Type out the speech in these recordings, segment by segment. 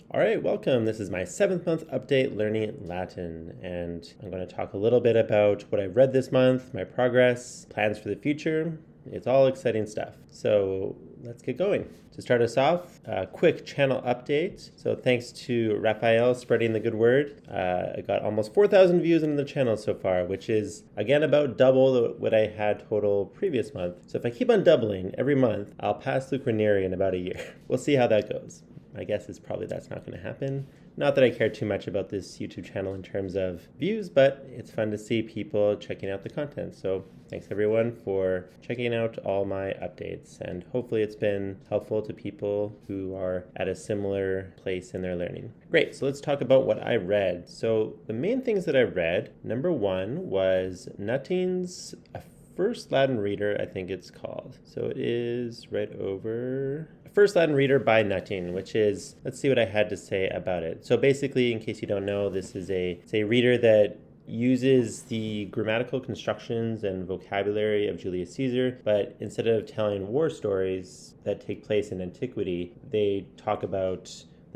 All right, welcome. This is my 7th month update learning Latin, and I'm going to talk a little bit about what I've read this month, my progress, plans for the future. It's all exciting stuff. So let's get going. To start us off, a quick channel update. So thanks to Raphael spreading the good word. I got almost 4,000 views on the channel so far, which is again about double what I had total previous month. So if I keep on doubling every month, I'll pass Luke Ranieri in about a year. We'll see how that goes. My guess is probably that's not going to happen. Not that I care too much about this YouTube channel in terms of views, but it's fun to see people checking out the content. So thanks everyone for checking out all my updates, and hopefully it's been helpful to people who are at a similar place in their learning. Great, so let's talk about what I read. So the main things that I read, number one was Nutting's First Latin Reader, I think it's called. So it is right over First Latin Reader by Nutting, which is, let's see what I had to say about it. So basically, in case you don't know, this is it's a reader that uses the grammatical constructions and vocabulary of Julius Caesar, but instead of telling war stories that take place in Antiquity, the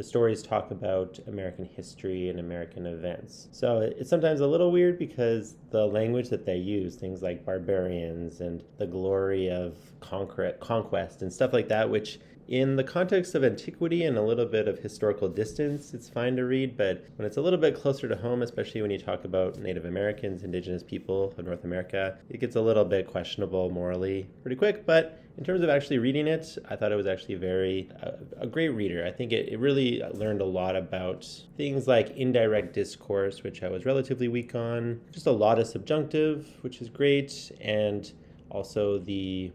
stories talk about American history and American events. So it's sometimes a little weird because the language that they use, things like barbarians and the glory of conquest and stuff like that, which in the context of Antiquity and a little bit of historical distance, it's fine to read, but when it's a little bit closer to home, especially when you talk about Native Americans, indigenous people of North America, it gets a little bit questionable morally pretty quick. But in terms of actually reading it, I thought it was actually a great reader. I think it really learned a lot about things like indirect discourse, which I was relatively weak on, just a lot of subjunctive, which is great, and also things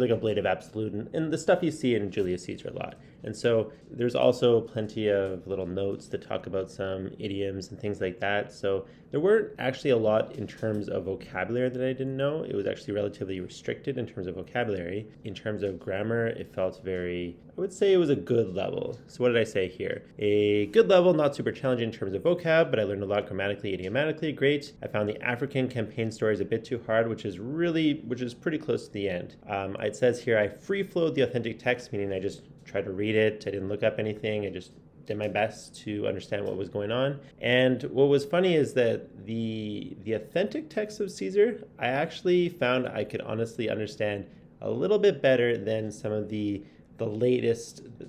like ablative absolute and the stuff you see in Julius Caesar a lot. And so there's also plenty of little notes that talk about some idioms and things like that. So there weren't actually a lot in terms of vocabulary that I didn't know. It was actually relatively restricted in terms of vocabulary. In terms of grammar, it felt I would say it was a good level. So what did I say here? A good level, not super challenging in terms of vocab, but I learned a lot grammatically, idiomatically, great. I found the African campaign stories a bit too hard, which is pretty close to the end. It says here, I free-flowed the authentic text, meaning I just tried to read it. I didn't look up anything. I just did my best to understand what was going on. And what was funny is that the authentic text of Caesar, I actually found I could honestly understand a little bit better than some of the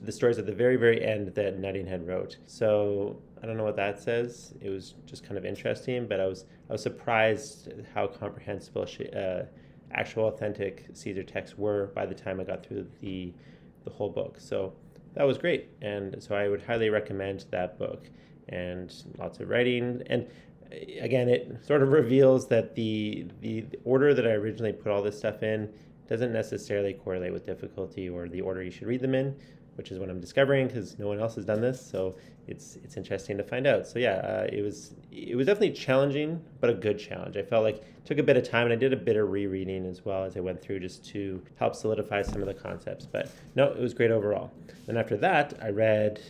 stories at the very, very end that Nutting had wrote. So I don't know what that says. It was just kind of interesting, but I was surprised how comprehensible actual authentic Caesar texts were by the time I got through the whole book. So that was great. And so I would highly recommend that book, and lots of writing. And again, it sort of reveals that the order that I originally put all this stuff in doesn't necessarily correlate with difficulty or the order you should read them in, which is what I'm discovering because no one else has done this. So it's interesting to find out. So yeah, it was definitely challenging, but a good challenge. I felt like it took a bit of time, and I did a bit of rereading as well as I went through, just to help solidify some of the concepts. But no, it was great overall. And after that, I read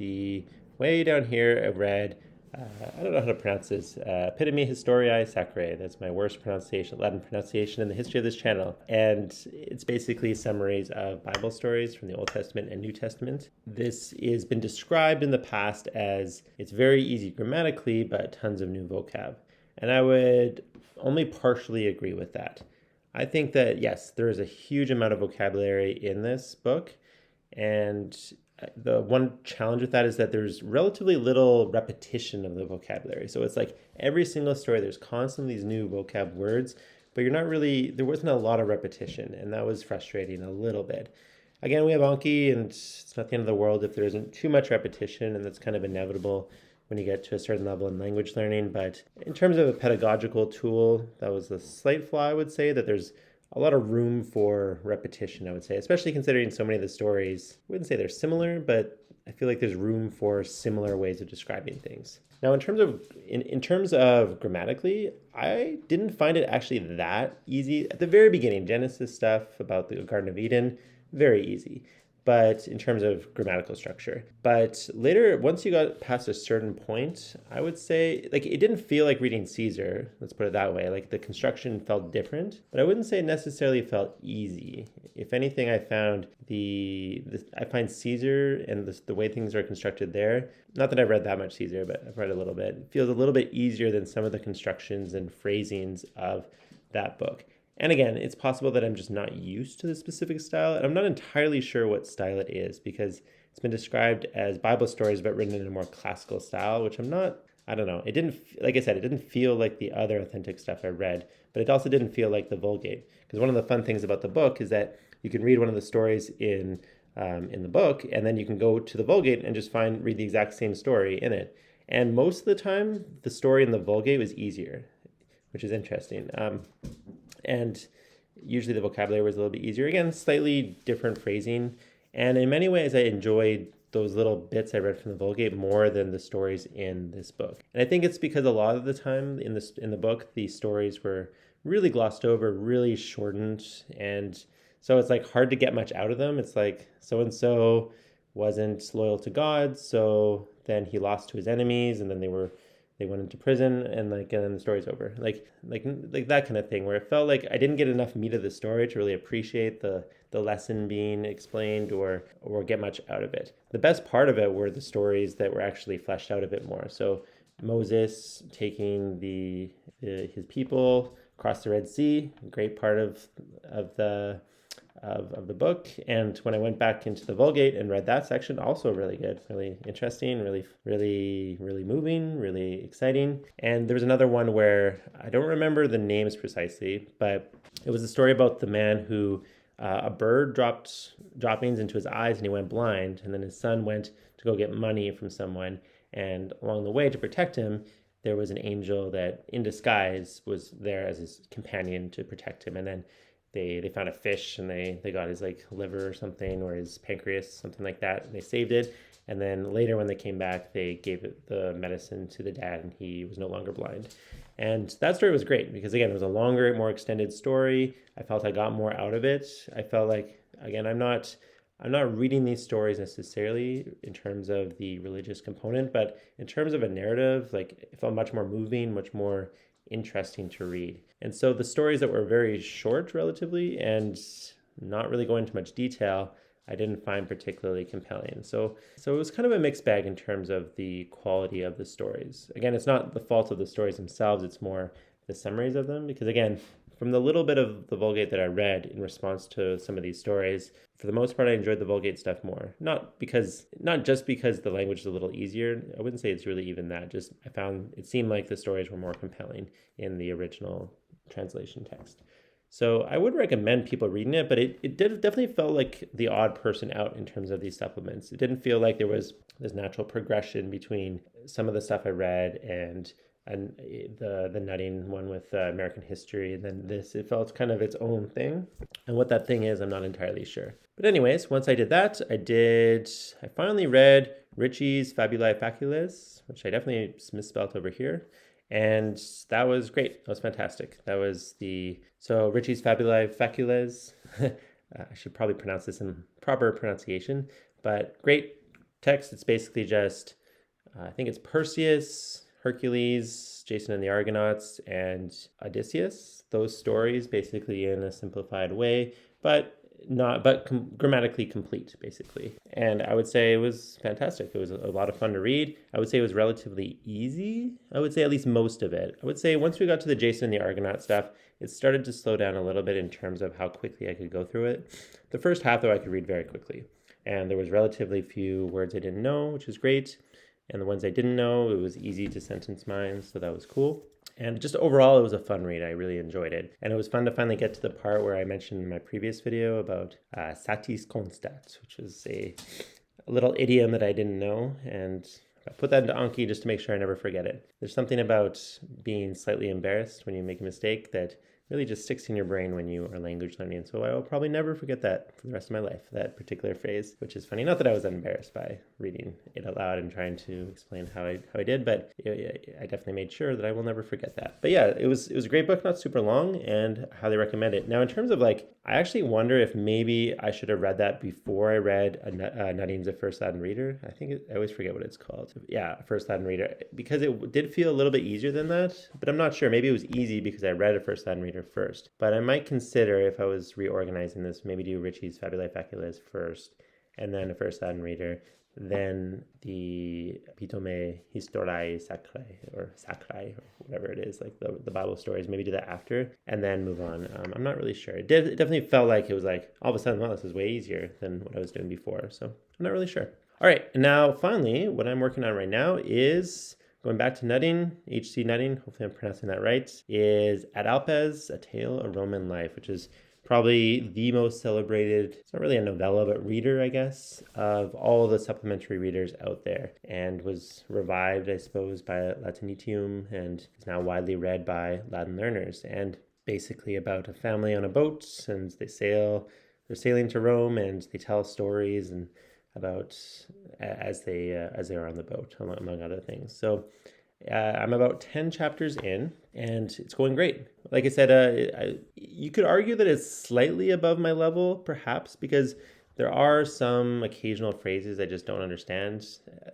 way down here, I read I don't know how to pronounce this. Epitome Historiae Sacrae. That's my worst Latin pronunciation in the history of this channel. And it's basically summaries of Bible stories from the Old Testament and New Testament. This has been described in the past as it's very easy grammatically, but tons of new vocab. And I would only partially agree with that. I think that, yes, there is a huge amount of vocabulary in this book, and the one challenge with that is that there's relatively little repetition of the vocabulary. So it's like every single story, there's constantly these new vocab words, but there wasn't a lot of repetition, and that was frustrating a little bit. Again, we have Anki, and it's not the end of the world if there isn't too much repetition, and that's kind of inevitable when you get to a certain level in language learning. But in terms of a pedagogical tool, that was a slight flaw, I would say, that there's a lot of room for repetition, I would say, especially considering so many of the stories, I wouldn't say they're similar, but I feel like there's room for similar ways of describing things. Now, in terms of grammatically, I didn't find it actually that easy. At the very beginning, Genesis stuff about the Garden of Eden, very easy. but in terms of grammatical structure. But later, once you got past a certain point, I would say, like, it didn't feel like reading Caesar, let's put it that way. Like, the construction felt different, but I wouldn't say it necessarily felt easy. If anything, I found I find Caesar and the way things are constructed there, not that I've read that much Caesar, but I've read a little bit, it feels a little bit easier than some of the constructions and phrasings of that book. And again, it's possible that I'm just not used to the specific style, and I'm not entirely sure what style it is, because it's been described as Bible stories but written in a more classical style, which I don't know. It didn't, like I said, it didn't feel like the other authentic stuff I read, but it also didn't feel like the Vulgate. Because one of the fun things about the book is that you can read one of the stories in the book, and then you can go to the Vulgate and just read the exact same story in it. And most of the time, the story in the Vulgate was easier, which is interesting. And usually the vocabulary was a little bit easier. Again, slightly different phrasing. And in many ways, I enjoyed those little bits I read from the Vulgate more than the stories in this book. And I think it's because a lot of the time in the book, the stories were really glossed over, really shortened. And so it's like hard to get much out of them. It's like so-and-so wasn't loyal to God, so then he lost to his enemies, and then they went into prison, and then the story's over. Like that kind of thing, where it felt like I didn't get enough meat of the story to really appreciate the lesson being explained or get much out of it. The best part of it were the stories that were actually fleshed out a bit more. So Moses taking his people across the Red Sea, a great part of the book. And when I went back into the Vulgate and read that section, also really good, really interesting, really moving, really exciting. And there was another one where I don't remember the names precisely, but it was a story about the man who a bird dropped droppings into his eyes and he went blind, and then his son went to go get money from someone, and along the way, to protect him, there was an angel that in disguise was there as his companion to protect him. And then they found a fish, and they got his liver or something, or his pancreas, something like that, and they saved it. And then later when they came back, they gave the medicine to the dad, and he was no longer blind. And that story was great because, again, it was a longer, more extended story. I felt I got more out of it. I felt like, again, I'm not reading these stories necessarily in terms of the religious component, but in terms of a narrative, it felt much more moving, much more interesting to read. And so the stories that were very short relatively and not really go into much detail, I didn't find particularly compelling. So it was kind of a mixed bag in terms of the quality of the stories. Again, it's not the fault of the stories themselves, it's more the summaries of them, because again, from the little bit of the Vulgate that I read in response to some of these stories, for the most part, I enjoyed the Vulgate stuff more. Not just because the language is a little easier. I wouldn't say it's really even that. Just I found it seemed like the stories were more compelling in the original translation text. So I would recommend people reading it, but it definitely felt like the odd person out in terms of these supplements. It didn't feel like there was this natural progression between some of the stuff I read and the nutting one with American history, and then this, it felt kind of its own thing. And what that thing is, I'm not entirely sure. But anyways, once I did that, I finally read Ritchie's Fabulae Faciles, which I definitely misspelled over here. And that was great. That was fantastic. So Ritchie's Fabulae Faciles, I should probably pronounce this in proper pronunciation, but great text. It's basically just, I think it's Perseus, Hercules, Jason and the Argonauts, and Odysseus. Those stories basically in a simplified way, but grammatically complete, basically. And I would say it was fantastic. It was a lot of fun to read. I would say it was relatively easy. I would say at least most of it. I would say once we got to the Jason and the Argonaut stuff, it started to slow down a little bit in terms of how quickly I could go through it. The first half, though, I could read very quickly. And there was relatively few words I didn't know, which is great. And the ones I didn't know, it was easy to sentence mine, so that was cool. And just overall, it was a fun read. I really enjoyed it. And it was fun to finally get to the part where I mentioned in my previous video about satis constat, which is a little idiom that I didn't know. And I put that into Anki just to make sure I never forget it. There's something about being slightly embarrassed when you make a mistake that really just sticks in your brain when you are language learning. So I will probably never forget that for the rest of my life, that particular phrase, which is funny. Not that I was embarrassed by reading it aloud and trying to explain how I did, but I definitely made sure that I will never forget that. But yeah, it was a great book, not super long, and highly recommend it. Now, in terms of I actually wonder if maybe I should have read that before I read Nutting's A First Latin Reader. I always forget what it's called. Yeah, First Latin Reader, because it did feel a little bit easier than that, but I'm not sure. Maybe it was easy because I read A First Latin Reader first. But I might consider, if I was reorganizing this, maybe do Ritchie's Fabulae Faciles first, and then A First Latin Reader, then the Epitome Historiae Sacrae, or whatever it is, like the Bible stories, maybe do that after, and then move on. I'm not really sure. It definitely felt like it was all of a sudden, wow, this is way easier than what I was doing before. So I'm not really sure. All right, and now finally, what I'm working on right now is going back to Nutting, H.C. Nutting, hopefully I'm pronouncing that right, is At Alpes, A Tale of Roman Life, which is probably the most celebrated, it's not really a novella, but reader, I guess, of all the supplementary readers out there, and was revived, I suppose, by Latinitium, and is now widely read by Latin learners, and basically about a family on a boat, and they're sailing to Rome, and they tell stories and about as they are on the boat, among other things. So I'm about 10 chapters in, and it's going great. Like I said, you could argue that it's slightly above my level, perhaps, because there are some occasional phrases I just don't understand.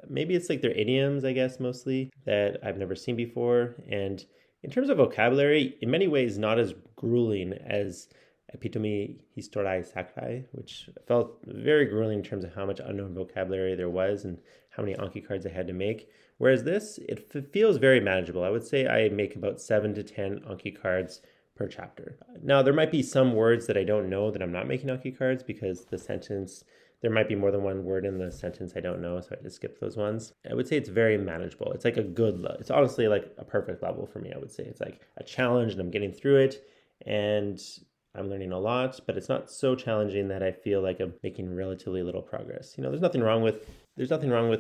Maybe it's like their idioms, I guess, mostly, that I've never seen before. And in terms of vocabulary, in many ways, not as grueling as Epitome Historiae Sacrae, which felt very grueling in terms of how much unknown vocabulary there was and how many Anki cards I had to make. Whereas this, it feels very manageable. I would say I make about 7 to 10 Anki cards per chapter. Now, there might be some words that I don't know that I'm not making Anki cards because there might be more than one word in the sentence I don't know, so I just skip those ones. I would say it's very manageable. It's like it's honestly like a perfect level for me, I would say. It's like a challenge and I'm getting through it, and I'm learning a lot, but it's not so challenging that I feel like I'm making relatively little progress. There's nothing wrong with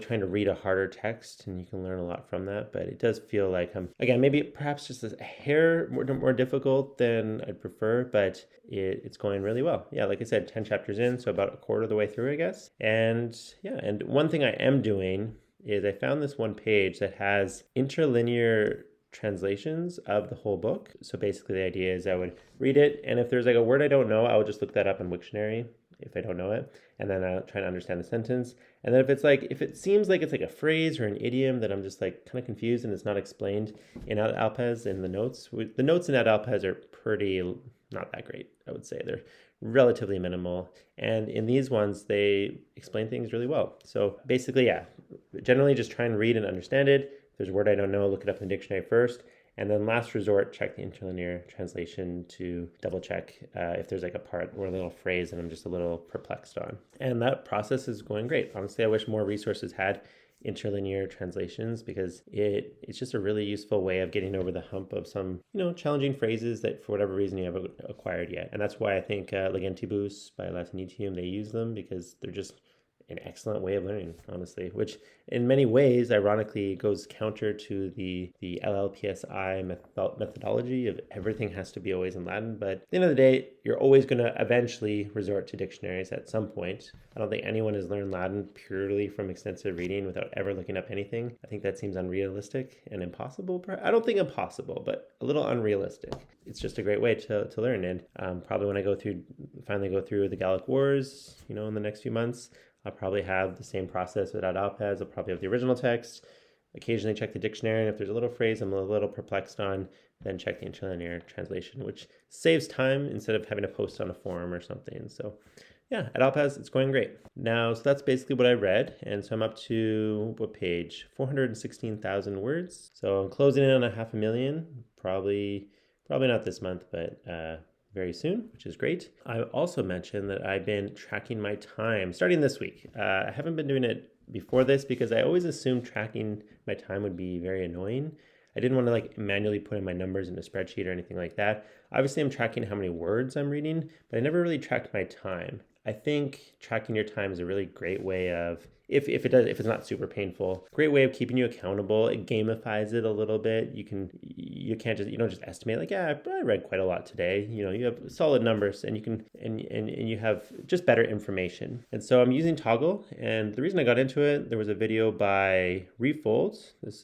trying to read a harder text, and you can learn a lot from that, but it does feel like again, maybe perhaps just a hair more difficult than I'd prefer, but it's going really well. Yeah, like I said, 10 chapters in, so about a quarter of the way through, I guess. And yeah, and one thing I am doing is I found this one page that has interlinear translations of the whole book. So basically the idea is I would read it, and if there's like a word I don't know, I would just look that up in Wiktionary if I don't know it, and then I'll try to understand the sentence. And then if it seems like it's like a phrase or an idiom that I'm just like kind of confused and it's not explained in Ad Alpes in the notes. The notes in Ad Alpes are pretty not that great, I would say. They're relatively minimal, and in these ones they explain things really well. So basically, yeah, generally just try and read and understand it. If there's a word I don't know, look it up in the dictionary first. And then last resort, check the interlinear translation to double check if there's like a part or a little phrase that I'm just a little perplexed on. And that process is going great. Honestly, I wish more resources had interlinear translations because it's just a really useful way of getting over the hump of some, challenging phrases that for whatever reason you haven't acquired yet. And that's why I think Legentibus by Latinitium, they use them because they're just an excellent way of learning, honestly, which in many ways, ironically, goes counter to the LLPSI methodology of everything has to be always in Latin. But at the end of the day, you're always going to eventually resort to dictionaries at some point. I don't think anyone has learned Latin purely from extensive reading without ever looking up anything. I think that seems unrealistic and impossible. I don't think impossible, but a little unrealistic. It's just a great way to learn. And probably when I finally go through the Gallic Wars, in the next few months, I'll probably have the same process with Ad Alpes. I'll probably have the original text, occasionally check the dictionary, and if there's a little phrase I'm a little perplexed on, then check the interlinear translation, which saves time instead of having to post on a forum or something. So yeah, Ad Alpes, it's going great. Now, so that's basically what I read, and so I'm up to, what page? 416,000 words. So I'm closing in on 500,000, probably not this month, but very soon, which is great. I also mentioned that I've been tracking my time starting this week. I haven't been doing it before this because I always assumed tracking my time would be very annoying. I didn't want to manually put in my numbers in a spreadsheet or anything like that. Obviously, I'm tracking how many words I'm reading, but I never really tracked my time. I think tracking your time is a really great way of, if it's not super painful, great way of keeping you accountable. It gamifies it a little bit. You don't just estimate like, yeah, I read quite a lot today. You have solid numbers, and you have just better information. And so I'm using Toggle, and the reason I got into it, there was a video by Refold. This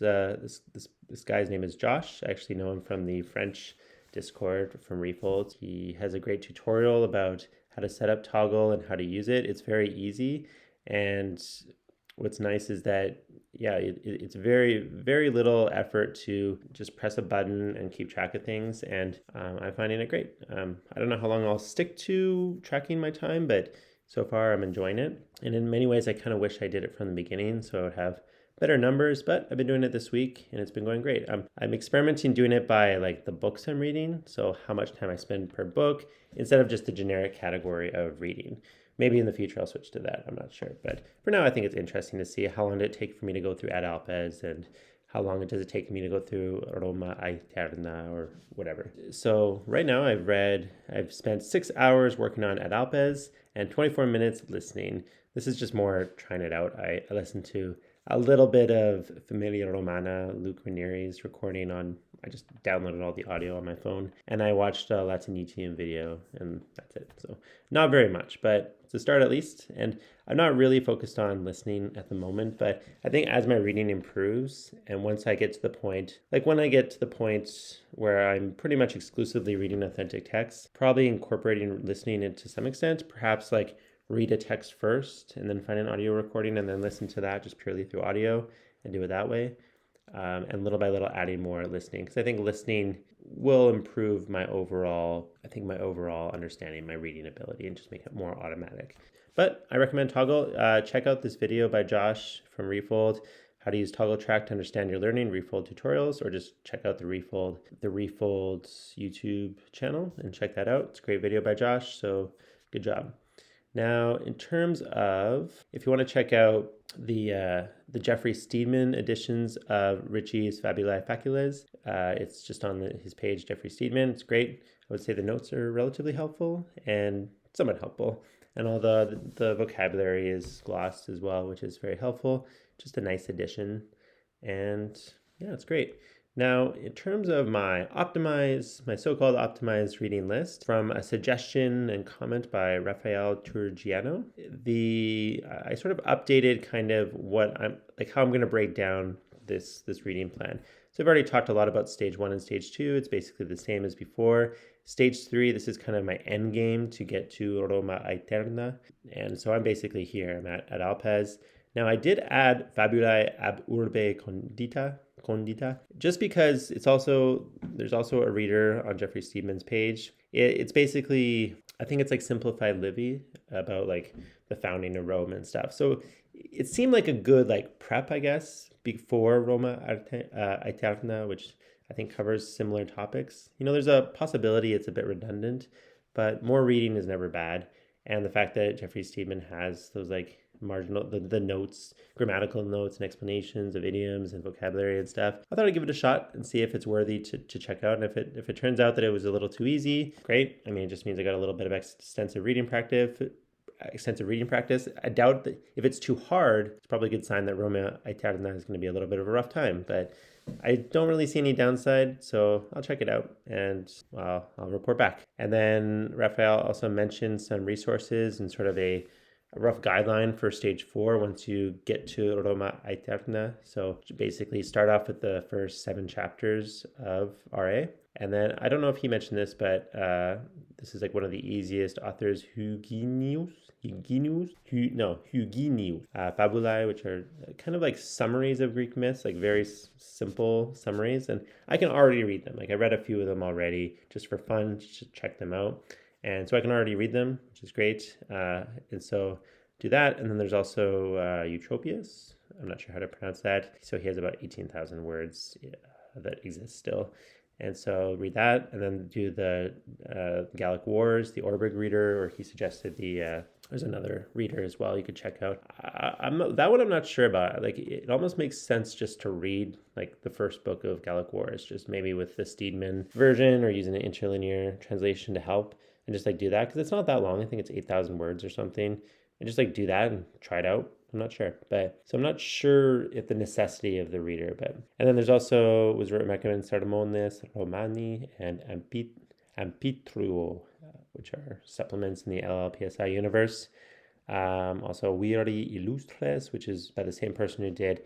guy's name is Josh. I actually know him from the French Discord from Refold. He has a great tutorial about how to set up Toggle and how to use it. It's very easy. And what's nice is that, it's very, very little effort to just press a button and keep track of things. And I'm finding it great. I don't know how long I'll stick to tracking my time, but so far I'm enjoying it. And in many ways, I kind of wish I did it from the beginning so I would have better numbers, but I've been doing it this week and it's been going great. I'm experimenting doing it by like the books I'm reading. So how much time I spend per book instead of just the generic category of reading. Maybe in the future I'll switch to that. I'm not sure. But for now, I think it's interesting to see how long did it take for me to go through Ad Alpes and how long does it take me to go through Roma Aeterna or whatever. So right now I've spent 6 hours working on Ad Alpes and 24 minutes listening. This is just more trying it out. I listened to a little bit of Familia Romana, Luke Ranieri's recording I just downloaded all the audio on my phone, and I watched a Latinitian video, and that's it. So not very much, but it's a start at least. And I'm not really focused on listening at the moment, but I think as my reading improves, and once I get to the point, like when I get to the point where I'm pretty much exclusively reading authentic texts, probably incorporating listening it to some extent, perhaps like read a text first and then find an audio recording and then listen to that just purely through audio and do it that way. And little by little adding more listening, because I think listening will improve my overall understanding, my reading ability, and just make it more automatic. But I recommend Toggle. Check out this video by Josh from Refold, how to use Toggle Track to understand your learning, Refold tutorials, or just check out the Refold YouTube channel and check that out. It's a great video by Josh, so good job. Now, in terms of, if you want to check out the Jeffrey Steedman editions of Ritchie's Fabulae Faciles, it's just on his page, Jeffrey Steedman. It's great. I would say the notes are relatively helpful and somewhat helpful. And all the vocabulary is glossed as well, which is very helpful. Just a nice addition. And yeah, it's great. Now, in terms of my so-called optimized reading list, from a suggestion and comment by Raphael Turgiano, I sort of updated kind of how I'm going to break down this reading plan. So I've already talked a lot about stage 1 and stage 2. It's basically the same as before. Stage 3, this is kind of my end game to get to Roma Aeterna. And so I'm basically here. I'm at Alpes. Now, I did add Fabulae ab urbe condita, just because there's also a reader on Jeffrey Steedman's page. It's basically, I think it's like simplified Livy about like the founding of Rome and stuff. So it seemed like a good like prep, I guess, before Roma Aeterna, which I think covers similar topics. There's a possibility it's a bit redundant, but more reading is never bad. And the fact that Jeffrey Steedman has those like marginal, the notes, grammatical notes and explanations of idioms and vocabulary and stuff, I thought I'd give it a shot and see if it's worthy to check out. And if it turns out that it was a little too easy, great. I mean, it just means I got a little bit of extensive reading practice. I doubt that if it's too hard, it's probably a good sign that Roma Aeterna is going to be a little bit of a rough time, but I don't really see any downside, so I'll check it out and I'll report back. And then Raphael also mentioned some resources and sort of a rough guideline for stage 4 once you get to Roma Aeterna. So basically start off with the first 7 chapters of RA. And then I don't know if he mentioned this, but this is like one of the easiest authors, Huginius, Fabulae, which are kind of like summaries of Greek myths, like very simple summaries. And I can already read them. Like I read a few of them already just for fun, to check them out. And so I can already read them, which is great. And so do that. And then there's also Eutropius. I'm not sure how to pronounce that. So he has about 18,000 words that exist still. And so read that, and then do the Gallic Wars, the Orberg reader, or he suggested there's another reader as well you could check out. That one I'm not sure about. Like it almost makes sense just to read like the first book of Gallic Wars, just maybe with the Steedman version or using an interlinear translation to help. and just like do that because it's not that long. I think it's 8,000 words or something, and just like do that and try it out. I'm not sure, but so I'm not sure if the necessity of the reader, but and then there's also was recommended Sermones Romani and Ampitruo, which are supplements in the LLPSI universe. Also Viri Illustres, which is by the same person who did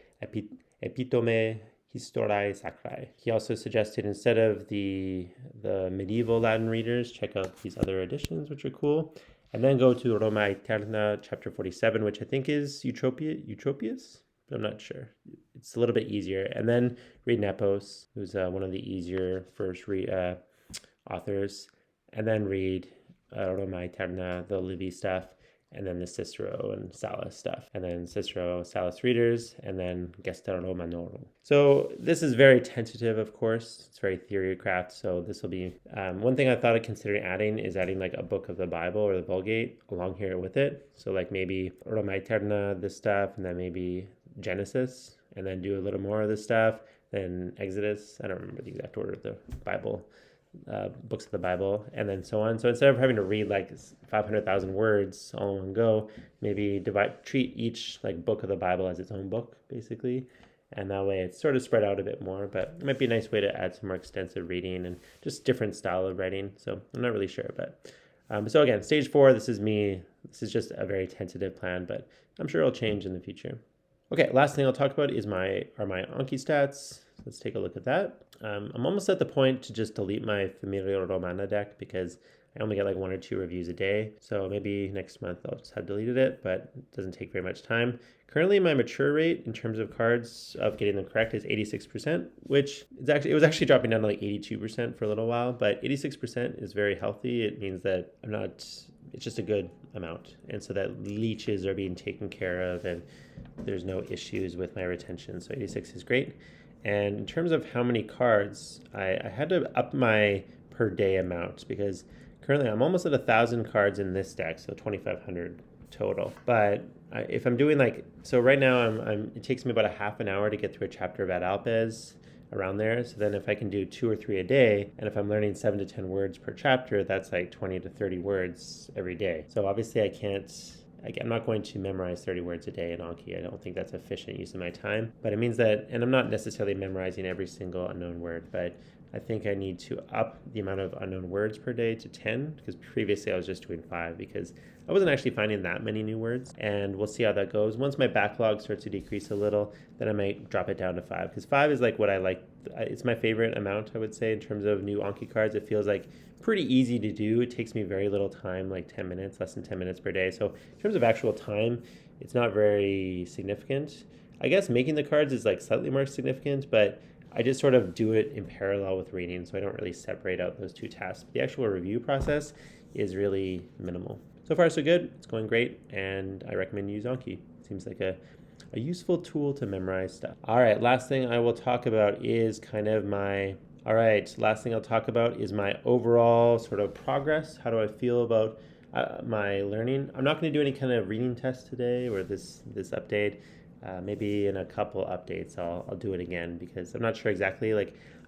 Epitome Historiae Sacrae. He also suggested instead of the medieval Latin readers, check out these other editions, which are cool. And then go to Roma Aeterna, chapter 47, which I think is Eutropius, but I'm not sure. It's a little bit easier. And then read Nepos, who's one of the easier first authors. And then read Roma Aeterna, the Livy stuff, and then the Cicero and Sallust stuff, and then Cicero, Sallust readers, and then Gesta Romanorum. So this is very tentative, of course. It's very theory of craft. So this will be one thing I thought of considering adding is adding like a book of the Bible or the Vulgate along here with it. So like maybe Roma Aeterna, this stuff, and then maybe Genesis, and then do a little more of this stuff, then Exodus. I don't remember the exact order of the Bible. Books of the Bible, and then so on. So instead of having to read like 500,000 words all in one go, maybe treat each like book of the Bible as its own book, basically. And that way it's sort of spread out a bit more, but it might be a nice way to add some more extensive reading and just different style of writing. So I'm not really sure, but so again, stage 4, this is me. This is just a very tentative plan, but I'm sure it'll change in the future. Okay, last thing I'll talk about is my Anki stats. Let's take a look at that. I'm almost at the point to just delete my Familia Romana deck because I only get like 1 or 2 reviews a day. So maybe next month I'll just have deleted it, but it doesn't take very much time. Currently my mature rate in terms of cards of getting them correct is 86%, which it was actually dropping down to like 82% for a little while, but 86% is very healthy. It means that it's just a good amount. And so that leeches are being taken care of and there's no issues with my retention. So 86 is great. And in terms of how many cards, I had to up my per day amount because currently I'm almost at 1,000 cards in this deck, so 2,500 total. But if I'm doing so right now it takes me about a half an hour to get through a chapter of Alpes, around there. So then if I can do 2 or 3 a day, and if I'm learning 7 to 10 words per chapter, that's like 20 to 30 words every day. So obviously I'm not going to memorize 30 words a day in Anki. I don't think that's efficient use of my time. But it means that, and I'm not necessarily memorizing every single unknown word, but I think I need to up the amount of unknown words per day to 10, because previously I was just doing 5 because I wasn't actually finding that many new words. And we'll see how that goes. Once my backlog starts to decrease a little, then I might drop it down to 5, because 5 is like what I like. It's my favorite amount, I would say, in terms of new Anki cards. It feels like pretty easy to do. It takes me very little time, like 10 minutes, less than 10 minutes per day. So in terms of actual time, it's not very significant. I guess making the cards is like slightly more significant, but I just sort of do it in parallel with reading, so I don't really separate out those two tasks. The actual review process is really minimal. So far, so good. It's going great, and I recommend you use Anki. Seems like a useful tool to memorize stuff. All right, last thing I will talk about is my overall sort of progress. How do I feel about my learning? I'm not going to do any kind of reading test today or this update. Maybe in a couple updates I'll do it again, because I'm not sure exactly,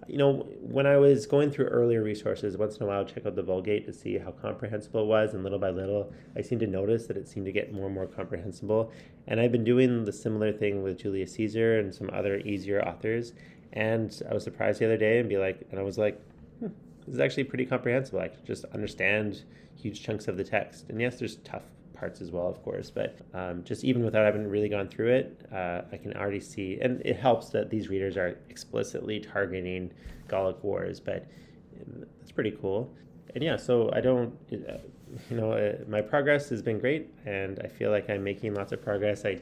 when I was going through earlier resources, once in a while I'll check out the Vulgate to see how comprehensible it was, and little by little I seem to notice that it seemed to get more and more comprehensible. And I've been doing the similar thing with Julius Caesar and some other easier authors, and I was surprised the other day I was like, this is actually pretty comprehensible. I can just understand huge chunks of the text. And yes, there's tough parts as well, of course, but just even without having really gone through it, I can already see, and it helps that these readers are explicitly targeting Gallic Wars, but that's pretty cool. And yeah, so I don't, my progress has been great, and I feel like I'm making lots of progress. I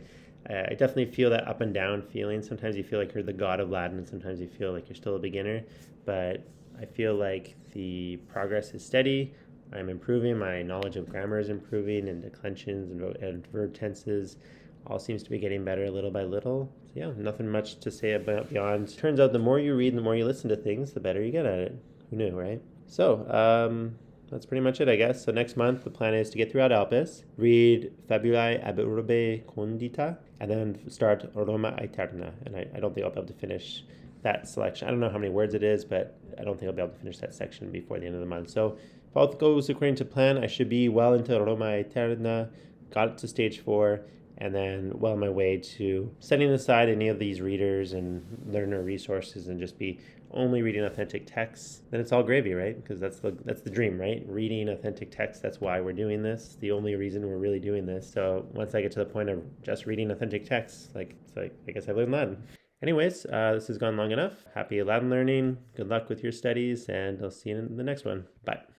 definitely feel that up and down feeling. Sometimes you feel like you're the god of Latin, and sometimes you feel like you're still a beginner, but I feel like the progress is steady. I'm improving. My knowledge of grammar is improving, and declensions and verb tenses all seems to be getting better little by little. So yeah, nothing much to say about beyond. Turns out the more you read and the more you listen to things, the better you get at it. Who knew, right? So that's pretty much it, I guess. So next month, the plan is to get throughout Alpes, read Fabulae ab urbe condita, and then start Roma Aeterna. And I don't think I'll be able to finish that selection. I don't know how many words it is, but I don't think I'll be able to finish that section before the end of the month. So all goes according to plan, I should be well into Roma Eterna, got it to stage 4, and then well on my way to setting aside any of these readers and learner resources and just be only reading authentic texts. Then it's all gravy, right? Because that's the dream, right? Reading authentic texts. That's why we're doing this. The only reason we're really doing this. So once I get to the point of just reading authentic texts, it's like I guess I've learned Latin. Anyways, this has gone long enough. Happy Latin learning. Good luck with your studies, and I'll see you in the next one. Bye.